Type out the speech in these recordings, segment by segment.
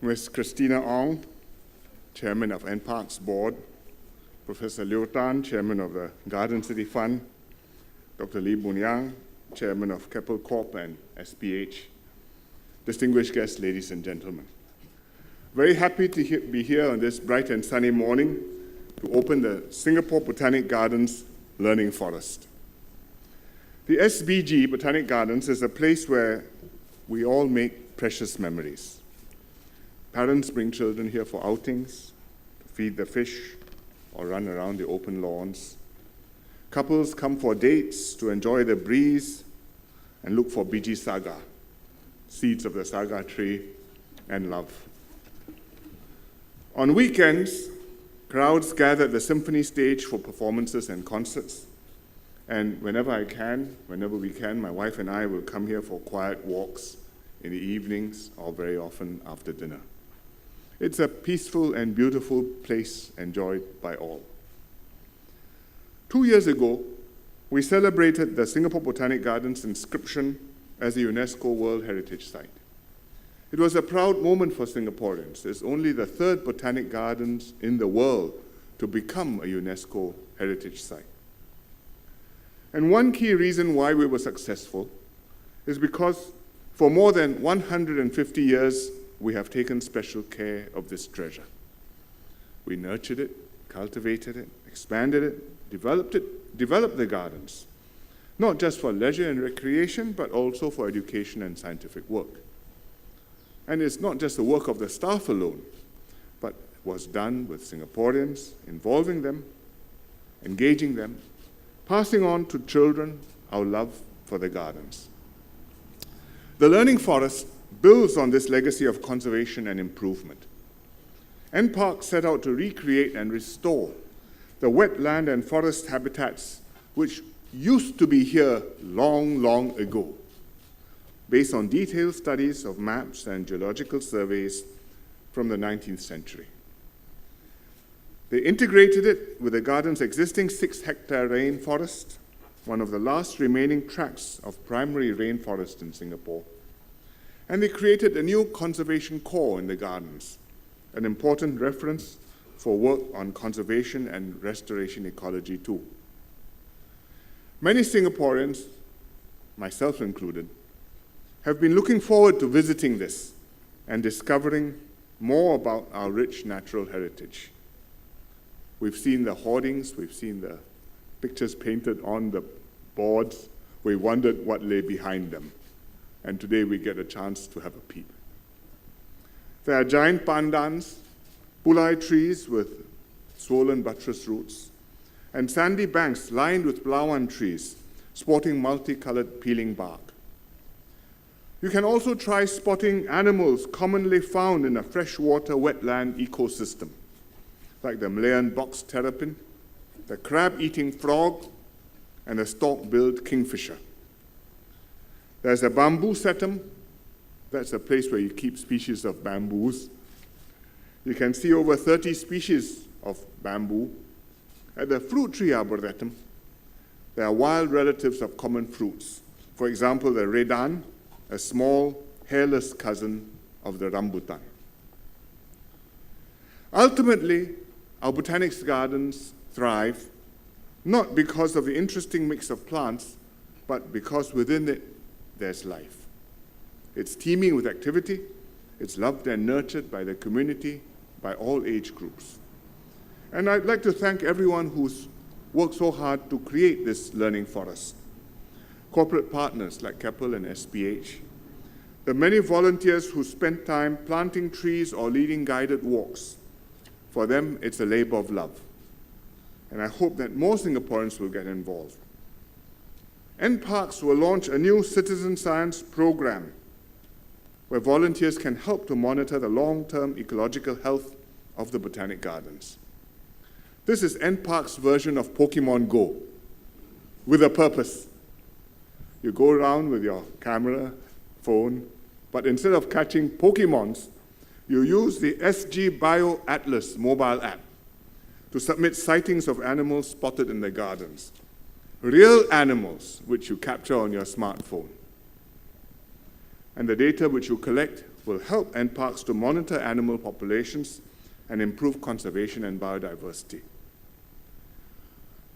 Ms. Christina Ong, Chairman of NParks Board, Professor Liu Tan, Chairman of the Garden City Fund, Dr. Lee Boon Yang, Chairman of Keppel Corp and SPH, distinguished guests, ladies and gentlemen. Very happy to be here on this bright and sunny morning to open the Singapore Botanic Gardens Learning Forest. The SBG Botanic Gardens is a place where we all make precious memories. Parents bring children here for outings, to feed the fish, or run around the open lawns. Couples come for dates to enjoy the breeze and look for biji saga, seeds of the saga tree, and love. On weekends, crowds gather at the symphony stage for performances and concerts. And whenever we can, my wife and I will come here for quiet walks in the evenings or very often after dinner. It's a peaceful and beautiful place enjoyed by all. 2 years ago, we celebrated the Singapore Botanic Gardens inscription as a UNESCO World Heritage Site. It was a proud moment for Singaporeans. It's only the third botanic gardens in the world to become a UNESCO Heritage Site. And one key reason why we were successful is because for more than 150 years, we have taken special care of this treasure. We nurtured it, cultivated it, expanded it, developed the gardens, not just for leisure and recreation, but also for education and scientific work. And it's not just the work of the staff alone, but was done with Singaporeans, involving them, engaging them, passing on to children our love for the gardens. The Learning Forest builds on this legacy of conservation and improvement. NParks set out to recreate and restore the wetland and forest habitats which used to be here long, long ago, based on detailed studies of maps and geological surveys from the 19th century. They integrated it with the garden's existing 6-hectare rainforest, one of the last remaining tracts of primary rainforest in Singapore. And they created a new conservation core in the gardens, an important reference for work on conservation and restoration ecology too. Many Singaporeans, myself included, have been looking forward to visiting this and discovering more about our rich natural heritage. We've seen the hoardings, we've seen the pictures painted on the boards. We wondered what lay behind them. And today we get a chance to have a peep. There are giant pandans, pulai trees with swollen buttress roots, and sandy banks lined with palawan trees, sporting multicolored peeling bark. You can also try spotting animals commonly found in a freshwater wetland ecosystem, like the Malayan box terrapin, the crab-eating frog, and the stalk-billed kingfisher. There's a bamboo setum. That's a place where you keep species of bamboos. You can see over 30 species of bamboo. At the fruit tree arboretum, there are wild relatives of common fruits. For example, the redan, a small, hairless cousin of the rambutan. Ultimately, our botanics gardens thrive, not because of the interesting mix of plants, but because within it, there's life. It's teeming with activity, it's loved and nurtured by the community, by all age groups. And I'd like to thank everyone who's worked so hard to create this learning forest. Corporate partners like Keppel and SPH, the many volunteers who spend time planting trees or leading guided walks. For them, it's a labor of love. And I hope that more Singaporeans will get involved. NParks will launch a new citizen science program where volunteers can help to monitor the long-term ecological health of the Botanic Gardens. This is NParks' version of Pokemon Go, with a purpose. You go around with your camera, phone, but instead of catching Pokemons, you use the SG Bio Atlas mobile app to submit sightings of animals spotted in the gardens. Real animals which you capture on your smartphone. And the data which you collect will help NParks to monitor animal populations and improve conservation and biodiversity.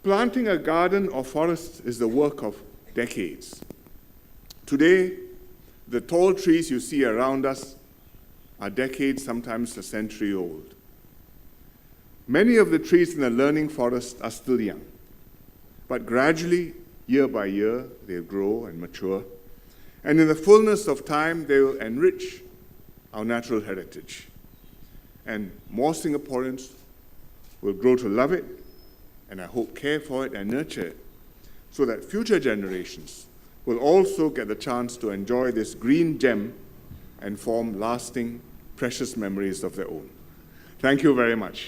Planting a garden or forest is the work of decades. Today, the tall trees you see around us are decades, sometimes a century old. Many of the trees in the learning forest are still young, but gradually, year by year, they grow and mature, and in the fullness of time, they will enrich our natural heritage. And more Singaporeans will grow to love it, and I hope care for it and nurture it, so that future generations will also get the chance to enjoy this green gem and form lasting, precious memories of their own. Thank you very much.